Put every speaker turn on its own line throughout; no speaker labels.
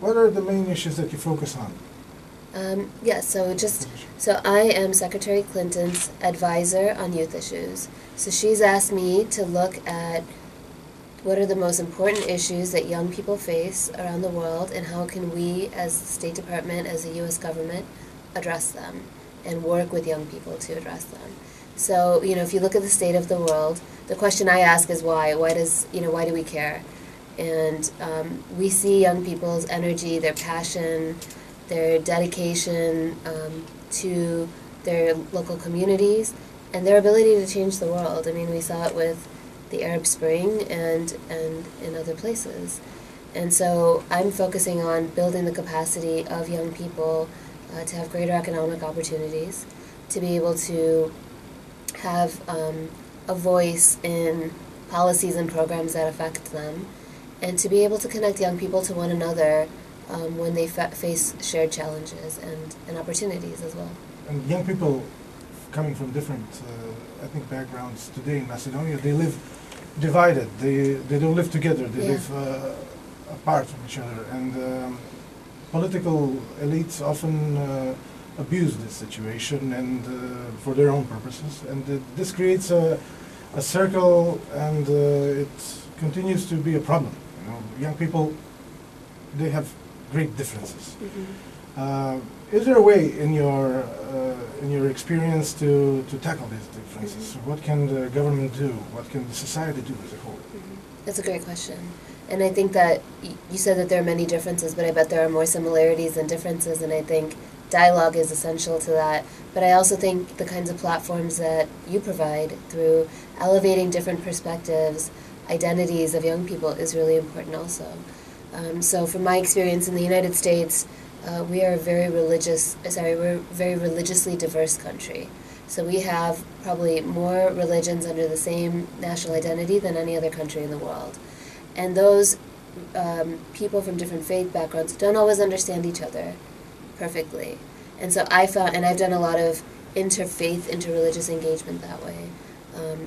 What are the main issues that you focus on?
So I am Secretary Clinton's advisor on youth issues. So she's asked me to look at what are the most important issues that young people face around the world, and how can we, as the State Department, as the U.S. government, address them and work with young people to address them. So, if you look at the state of the world, the question I ask is why? Why do we care? And we see young people's energy, their passion, their dedication to their local communities, and their ability to change the world. I mean, we saw it with the Arab Spring and in other places. And so I'm focusing on building the capacity of young people to have greater economic opportunities, to be able to have a voice in policies and programs that affect them, and to be able to connect young people to one another when they face shared challenges and opportunities as well.
And young people coming from different ethnic backgrounds today in Macedonia, they live divided. They don't live together. They live apart from each other. And political elites often abuse this situation and for their own purposes. And this creates a circle, and it continues to be a problem. Young people, they have great differences. Is there a way in your experience to tackle these differences? What can the government do? What can the society do as a whole?
That's a great question. And I think that you said that there are many differences, but I bet there are more similarities than differences, and I think dialogue is essential to that. But I also think the kinds of platforms that you provide through elevating different perspectives, identities of young people is really important also. So from my experience in the United States, we're a very religiously diverse country. So we have probably more religions under the same national identity than any other country in the world. And those people from different faith backgrounds don't always understand each other perfectly. And so I found, and I've done a lot of interfaith, interreligious engagement that way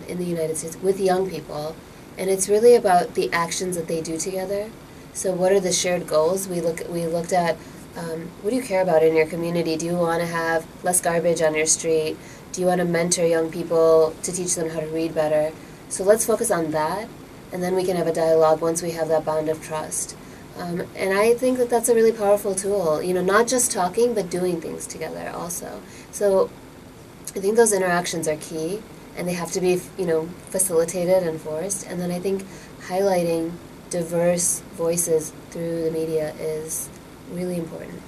in the United States with young people. And it's really about the actions that they do together. So what are the shared goals? We looked at what do you care about in your community? Do you want to have less garbage on your street? Do you want to mentor young people to teach them how to read better? So let's focus on that, and then we can have a dialogue once we have that bond of trust. And I think that that's a really powerful tool, not just talking, but doing things together also. So I think those interactions are key, and they have to be, facilitated and forced. And then I think highlighting diverse voices through the media is really important.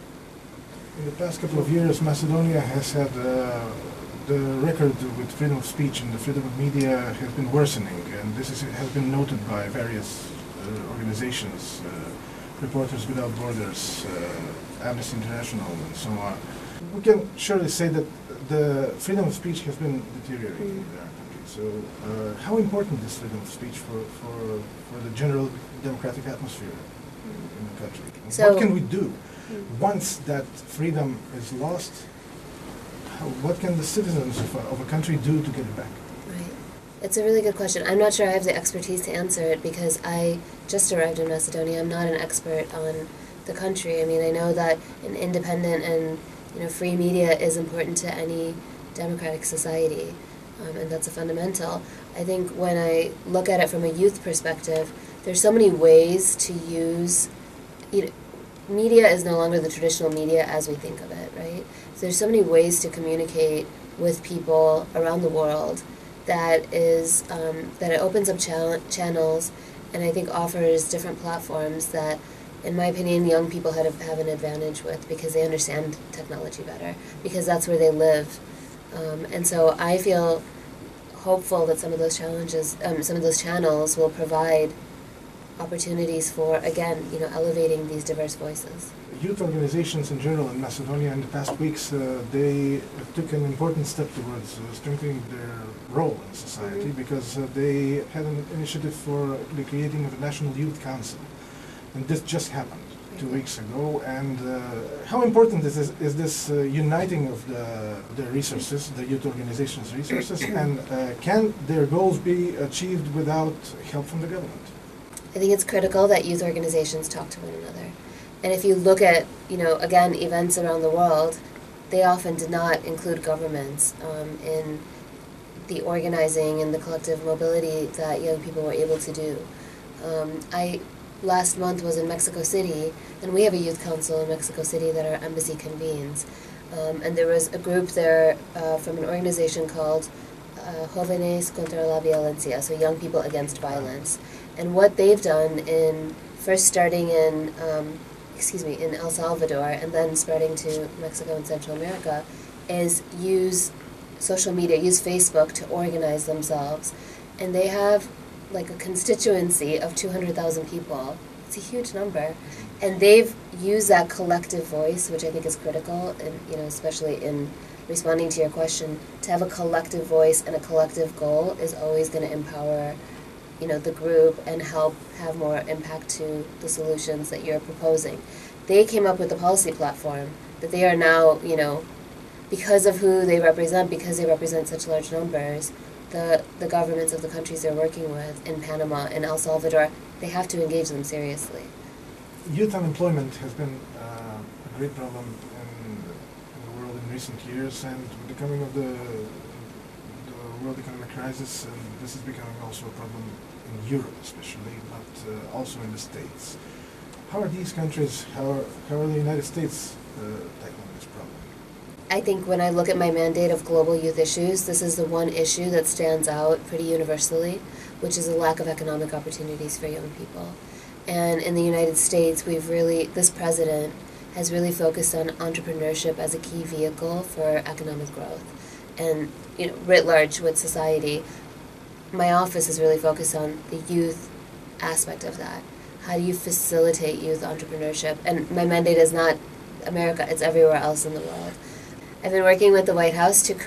In the past couple of years, Macedonia has had the record with freedom of speech and the freedom of media has been worsening, and this has been noted by various organizations, Reporters Without Borders, Amnesty International, and so on. We can surely say that the freedom of speech has been deteriorating in our country. So how important is freedom of speech for the general democratic atmosphere in the country? So, what can we do once that freedom is lost? What can the citizens of a country do to get it back?
Right. It's a really good question. I'm not sure I have the expertise to answer it because I just arrived in Macedonia. I'm not an expert on the country. I mean, I know that an independent and free media is important to any democratic society, and that's a fundamental. I think when I look at it from a youth perspective, there's so many ways to use. Media is no longer the traditional media as we think of it, right? So there's so many ways to communicate with people around the world that it opens up channels, and I think offers different platforms that, in my opinion, young people have an advantage with because they understand technology better, because that's where they live. And so I feel hopeful that some of those channels will provide opportunities for, again, elevating these diverse voices.
Youth organizations in general in Macedonia in the past weeks, they took an important step towards strengthening their role in society because they had an initiative for the creating of a National Youth Council. And this just happened 2 weeks ago. And how important is this uniting of the resources, the youth organizations' resources, and can their goals be achieved without help from the government?
I think it's critical that youth organizations talk to one another. And if you look at, again, events around the world, they often did not include governments in the organizing and the collective mobility that young people were able to do. I last month was in Mexico City, and we have a youth council in Mexico City that our embassy convenes. And there was a group there from an organization called Jóvenes contra la Violencia, so Young People Against Violence. And what they've done first starting in El Salvador and then spreading to Mexico and Central America, is use social media, use Facebook to organize themselves. And they have like a constituency of 200,000 people. It's a huge number. And they've used that collective voice, which I think is critical, and especially in responding to your question, to have a collective voice and a collective goal is always going to empower the group and help have more impact to the solutions that you're proposing. They came up with a policy platform that they are now, because of who they represent, because they represent such large numbers, the governments of the countries they're working with in Panama and El Salvador, they have to engage them seriously.
Youth unemployment has been a great problem in the world in recent years, and with the coming of the world economic crisis, and this is becoming also a problem in Europe especially, but also in the States. How are these countries, how are the United States tackling this problem?
I think when I look at my mandate of global youth issues, this is the one issue that stands out pretty universally, which is a lack of economic opportunities for young people. And in the United States, this president has really focused on entrepreneurship as a key vehicle for economic growth. And, writ large with society, my office is really focused on the youth aspect of that. How do you facilitate youth entrepreneurship? And my mandate is not America, it's everywhere else in the world. I've been working with the White House to help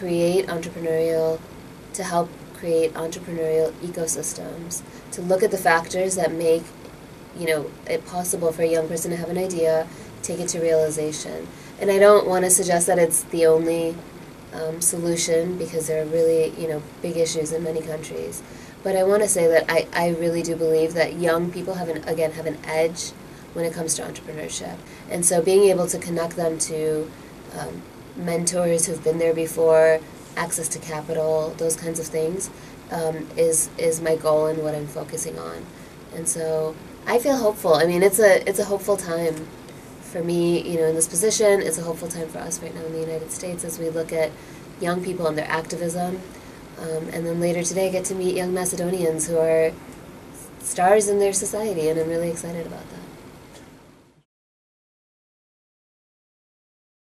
create entrepreneurial ecosystems, to look at the factors that make it possible for a young person to have an idea, take it to realization. And I don't want to suggest that it's the only solution, because there are really, big issues in many countries. But I want to say that I really do believe that young people have an edge when it comes to entrepreneurship. And so being able to connect them to mentors who've been there before, access to capital, those kinds of things, is my goal and what I'm focusing on. And so I feel hopeful. I mean, it's a hopeful time for me, in this position. It's a hopeful time for us right now in the United States as we look at young people and their activism. And then later today I get to meet young Macedonians who are stars in their society, and I'm really excited about that.